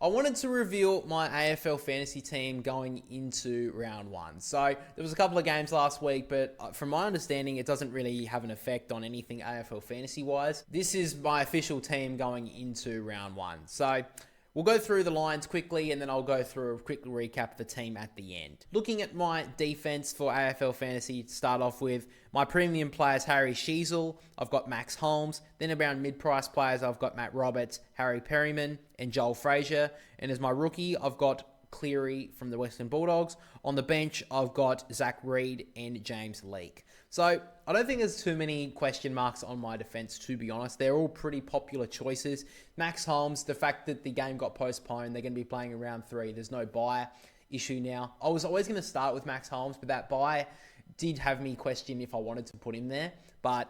I wanted to reveal my AFL Fantasy team going into round one. So there was a couple of games last week, but from my understanding, it doesn't really have an effect on anything AFL Fantasy-wise. This is my official team going into round one. So we'll go through the lines quickly, and then I'll go through a quick recap of the team at the end. Looking at my defense for AFL Fantasy to start off with, my premium players, Harry Sheezel, I've got Max Holmes. Then around mid-price players, I've got Matt Roberts, Harry Perryman, and Joel Frazier. And as my rookie, I've got Cleary from the Western Bulldogs. On the bench, I've got Zach Reid and James Leake. So I don't think there's too many question marks on my defense, to be honest. They're all pretty popular choices. Max Holmes, the fact that the game got postponed, they're going to be playing in round 3. There's no bye issue now. I was always going to start with Max Holmes, but that bye did have me question if I wanted to put him there. But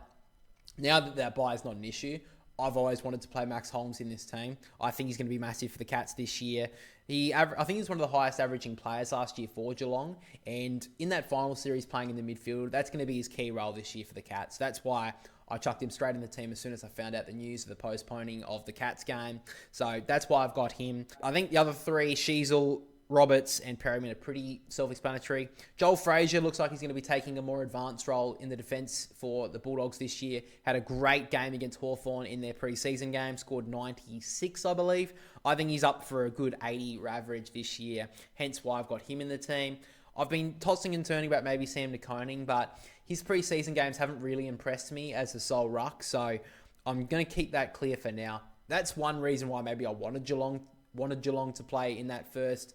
now that bye is not an issue, I've always wanted to play Max Holmes in this team. I think he's going to be massive for the Cats this year. I think he's one of the highest averaging players last year for Geelong. And in that final series playing in the midfield, that's going to be his key role this year for the Cats. That's why I chucked him straight in the team as soon as I found out the news of the postponing of the Cats game. So that's why I've got him. I think the other three, Sheezel, Roberts and Perryman, are pretty self-explanatory. Joel Frazier looks like he's going to be taking a more advanced role in the defence for the Bulldogs this year. Had a great game against Hawthorn in their pre-season game. Scored 96, I believe. I think he's up for a good 80 average this year. Hence why I've got him in the team. I've been tossing and turning about maybe Sam DeConing, but his pre-season games haven't really impressed me as a sole ruck. So I'm going to keep that clear for now. That's one reason why maybe I wanted Geelong to play in that first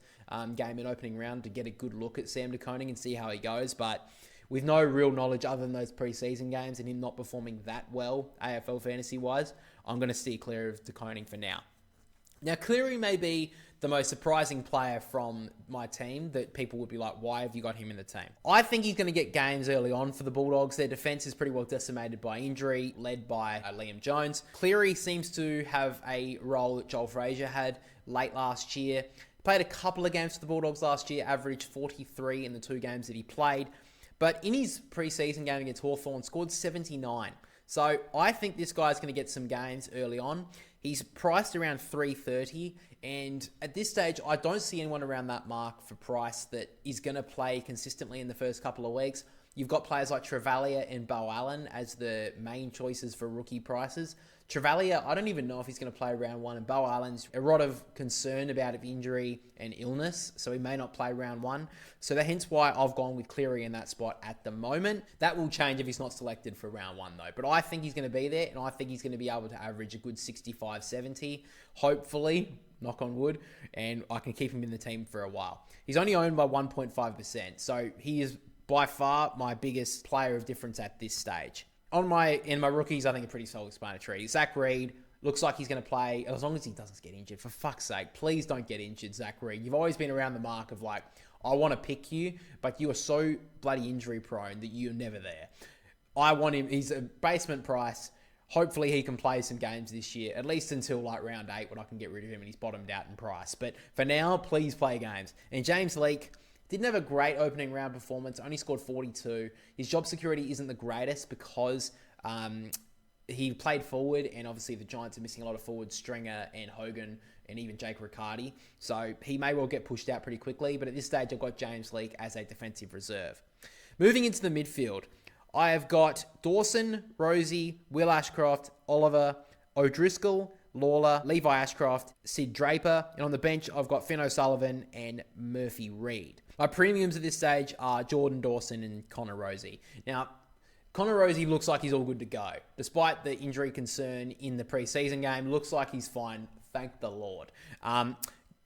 game in opening round to get a good look at Sam DeConing and see how he goes. But with no real knowledge other than those preseason games and him not performing that well AFL fantasy-wise, I'm going to steer clear of DeConing for now. Now, Cleary may be the most surprising player from my team that people would be like, why have you got him in the team? I think he's going to get games early on for the Bulldogs. Their defence is pretty well decimated by injury, led by Liam Jones. Cleary seems to have a role that Joel Frazier had late last year. Played a couple of games for the Bulldogs last year, averaged 43 in the 2 games that he played. But in his preseason game against Hawthorn, scored 79. So I think this guy's going to get some games early on. He's priced around 330, and at this stage, I don't see anyone around that mark for price that is going to play consistently in the first couple of weeks. You've got players like Travalia and Bo Allen as the main choices for rookie prices. Travalia, I don't even know if he's going to play round 1, and Bo Allen's a lot of concern about injury and illness, so he may not play round 1. So hence why I've gone with Cleary in that spot at the moment. That will change if he's not selected for round 1 though. But I think he's going to be there, and I think he's going to be able to average a good 65, 70, hopefully, knock on wood, and I can keep him in the team for a while. He's only owned by 1.5%, so he is by far my biggest player of difference at this stage. In my rookies, I think are pretty self-explanatory. Zach Reid looks like he's going to play, as long as he doesn't get injured. For fuck's sake, please don't get injured, Zach Reid. You've always been around the mark of like, I want to pick you, but you are so bloody injury prone that you're never there. I want him. He's a basement price. Hopefully he can play some games this year, at least until like round 8 when I can get rid of him and he's bottomed out in price. But for now, please play games. And James Leake didn't have a great opening round performance, only scored 42. His job security isn't the greatest because he played forward, and obviously the Giants are missing a lot of forwards, Stringer and Hogan and even Jake Riccardi. So he may well get pushed out pretty quickly, but at this stage I've got James Leake as a defensive reserve. Moving into the midfield, I have got Dawson, Rosie, Will Ashcroft, Oliver, O'Driscoll, Lawler, Levi Ashcroft, Sid Draper, and on the bench I've got Finn O'Sullivan and Murphy Reid. My premiums at this stage are Jordan Dawson and Connor Rosie. Now, Connor Rosie looks like he's all good to go. Despite the injury concern in the preseason game, looks like he's fine, thank the Lord.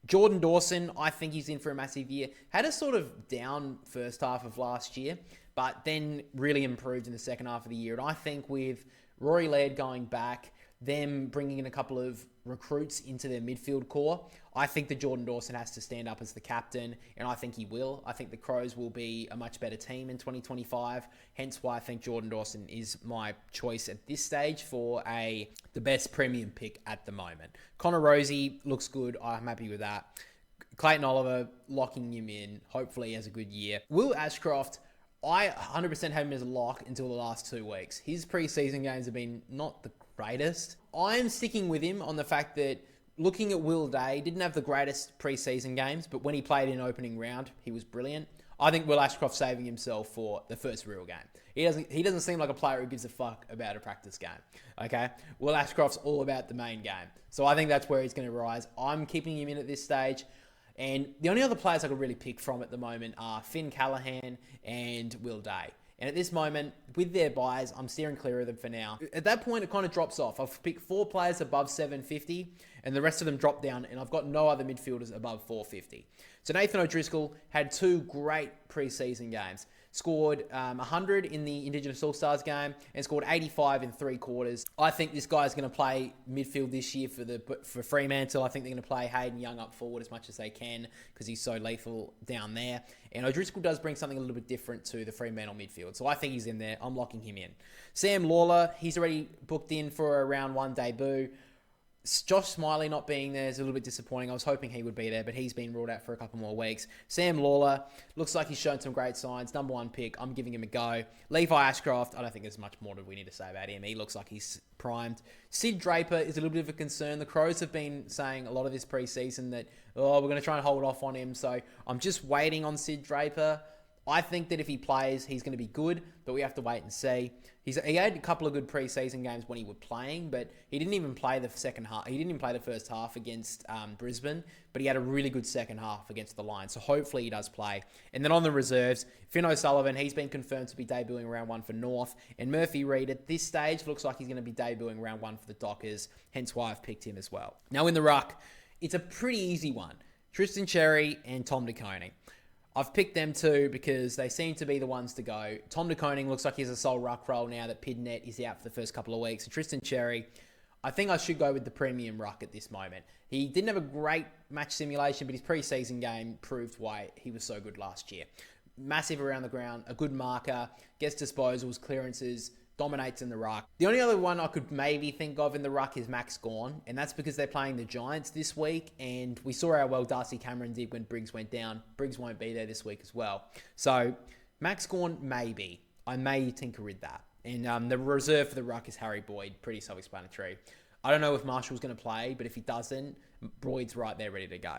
Jordan Dawson, I think he's in for a massive year. Had a sort of down first half of last year, but then really improved in the second half of the year. And I think with Rory Laird going back, them bringing in a couple of recruits into their midfield core, I think that Jordan Dawson has to stand up as the captain, and I think he will. I think the Crows will be a much better team in 2025, hence why I think Jordan Dawson is my choice at this stage for the best premium pick at the moment. Connor Rosie looks good. I'm happy with that. Clayton Oliver, locking him in. Hopefully he has a good year. Will Ashcroft, I 100% had him as a lock until the last 2 weeks. His preseason games have been not the greatest. I'm sticking with him on the fact that Looking at Will Day, didn't have the greatest preseason games, but when he played in opening round, he was brilliant. I think Will Ashcroft's saving himself for the first real game. He doesn't seem like a player who gives a fuck about a practice game. Okay? Will Ashcroft's all about the main game. So I think that's where he's going to rise. I'm keeping him in at this stage. And the only other players I could really pick from at the moment are Finn Callahan and Will Day. And at this moment, with their buys, I'm steering clear of them for now. At that point, it kind of drops off. I've picked 4 players above 750, and the rest of them drop down, and I've got no other midfielders above 450. So Nathan O'Driscoll had 2 great preseason games. Scored 100 in the Indigenous All-Stars game and scored 85 in 3 quarters. I think this guy's going to play midfield this year for Fremantle. I think they're going to play Hayden Young up forward as much as they can because he's so lethal down there. And O'Driscoll does bring something a little bit different to the Fremantle midfield. So I think he's in there. I'm locking him in. Sam Lawler, he's already booked in for a round 1 debut. Josh Smiley not being there is a little bit disappointing. I was hoping he would be there, but he's been ruled out for a couple more weeks. Sam Lawler looks like he's shown some great signs. Number 1 pick. I'm giving him a go. Levi Ashcroft, I don't think there's much more that we need to say about him. He looks like he's primed. Sid Draper is a little bit of a concern. The Crows have been saying a lot of this preseason that, we're going to try and hold off on him. So I'm just waiting on Sid Draper. I think that if he plays, he's going to be good, but we have to wait and see. He had a couple of good preseason games when he was playing, but he didn't even play the second half. He didn't even play the first half against Brisbane, but he had a really good second half against the Lions. So hopefully he does play. And then on the reserves, Finn O'Sullivan, he's been confirmed to be debuting round 1 for North. And Murphy Reid, at this stage, looks like he's going to be debuting round 1 for the Dockers, hence why I've picked him as well. Now in the ruck, it's a pretty easy one. Tristan Cherry and Tom De Koning. I've picked them 2 because they seem to be the ones to go. Tom De Koning looks like he's a sole ruck role now that Pidnet is out for the first couple of weeks. And Tristan Cherry, I think I should go with the premium ruck at this moment. He didn't have a great match simulation, but his preseason game proved why he was so good last year. Massive around the ground, a good marker, gets disposals, clearances, dominates in the ruck. The only other one I could maybe think of in the ruck is Max Gawn, and that's because they're playing the Giants this week, and we saw how well Darcy Cameron did when Briggs went down. Briggs won't be there this week as well. So Max Gawn, maybe. I may tinker with that. And the reserve for the ruck is Harry Boyd, pretty self-explanatory. I don't know if Marshall's going to play, but if he doesn't, Boyd's right there ready to go.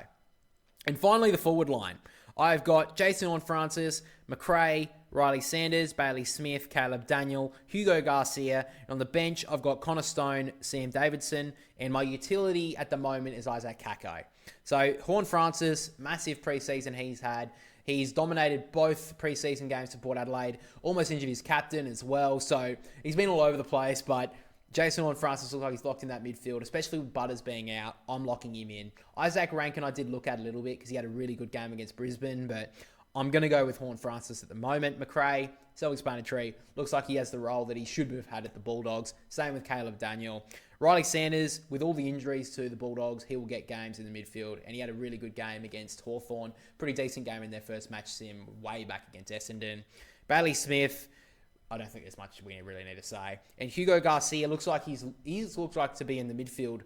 And finally, the forward line. I've got Jason Horne-Francis, McRae, Riley Sanders, Bailey Smith, Caleb Daniel, Hugo Garcia. And on the bench, I've got Connor Stone, Sam Davidson, and my utility at the moment is Isaac Kako. So Horne-Francis, massive preseason he's had. He's dominated both preseason games for Port Adelaide, almost injured his captain as well. So he's been all over the place, but Jason Horne-Francis looks like he's locked in that midfield, especially with Butters being out. I'm locking him in. Isaac Rankin I did look at a little bit because he had a really good game against Brisbane, but I'm going to go with Horne-Francis at the moment. McRae, self-explanatory. Looks like he has the role that he should have had at the Bulldogs. Same with Caleb Daniel. Riley Sanders, with all the injuries to the Bulldogs, he will get games in the midfield, and he had a really good game against Hawthorn. Pretty decent game in their first match sim, way back against Essendon. Bailey Smith, I don't think there's much we really need to say. And Hugo Garcia looks like he's looks like to be in the midfield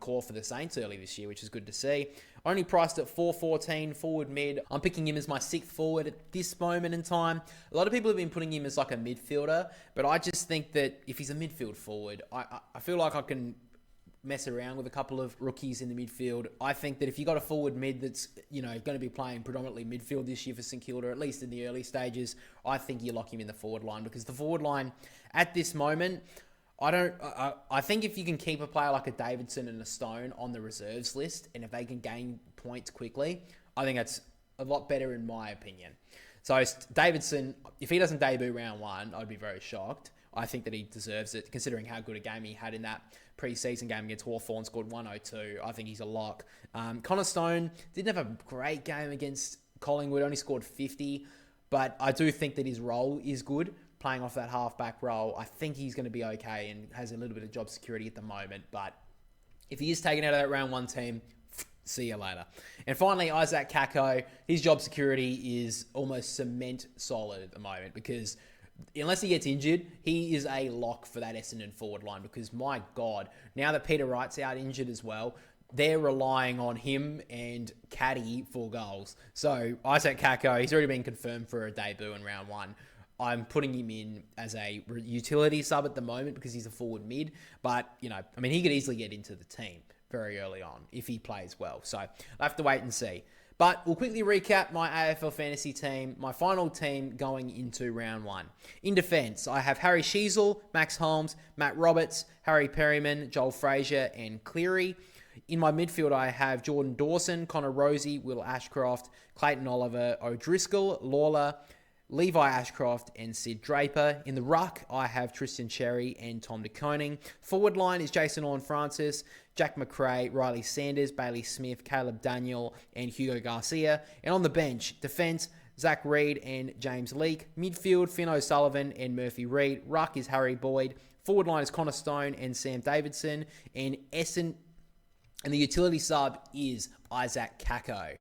core for the Saints early this year, which is good to see. Only priced at 414 forward mid. I'm picking him as my 6th forward at this moment in time. A lot of people have been putting him as like a midfielder, but I just think that if he's a midfield forward, I feel like I can mess around with a couple of rookies in the midfield. I think that if you got a forward mid that's, going to be playing predominantly midfield this year for St Kilda, at least in the early stages, I think you lock him in the forward line, because the forward line at this moment, I think if you can keep a player like a Davidson and a Stone on the reserves list, and if they can gain points quickly, I think that's a lot better in my opinion. So Davidson, if he doesn't debut round 1, I'd be very shocked. I think that he deserves it, considering how good a game he had in that preseason game against Hawthorn, scored 102. I think he's a lock. Connor Stone didn't have a great game against Collingwood, only scored 50, but I do think that his role is good, playing off that halfback role. I think he's going to be okay and has a little bit of job security at the moment, but if he is taken out of that round 1 team, see you later. And finally, Isaac Kako, his job security is almost cement solid at the moment, because unless he gets injured, he is a lock for that Essendon forward line, because my God, now that Peter Wright's out injured as well, they're relying on him and Caddy for goals. So Isaac Kako, he's already been confirmed for a debut in round 1. I'm putting him in as a utility sub at the moment because he's a forward mid, but he could easily get into the team. very early on if he plays well. So I'll have to wait and see. But we'll quickly recap my AFL fantasy team, my final team going into round one. In defence, I have Harry Sheasel, Max Holmes, Matt Roberts, Harry Perryman, Joel Frazier, and Cleary. In my midfield, I have Jordan Dawson, Connor Rosie, Will Ashcroft, Clayton Oliver, O'Driscoll, Lawler, Levi Ashcroft, and Sid Draper. In the ruck, I have Tristan Cherry and Tom de Koning. Forward line is Jason Orne-Francis, Jack McRae, Riley Sanders, Bailey Smith, Caleb Daniel, and Hugo Garcia. And on the bench, defence, Zach Reed and James Leake. Midfield, Finn O'Sullivan and Murphy Reed. Ruck is Harry Boyd. Forward line is Connor Stone and Sam Davidson. And the utility sub is Isaac Kako.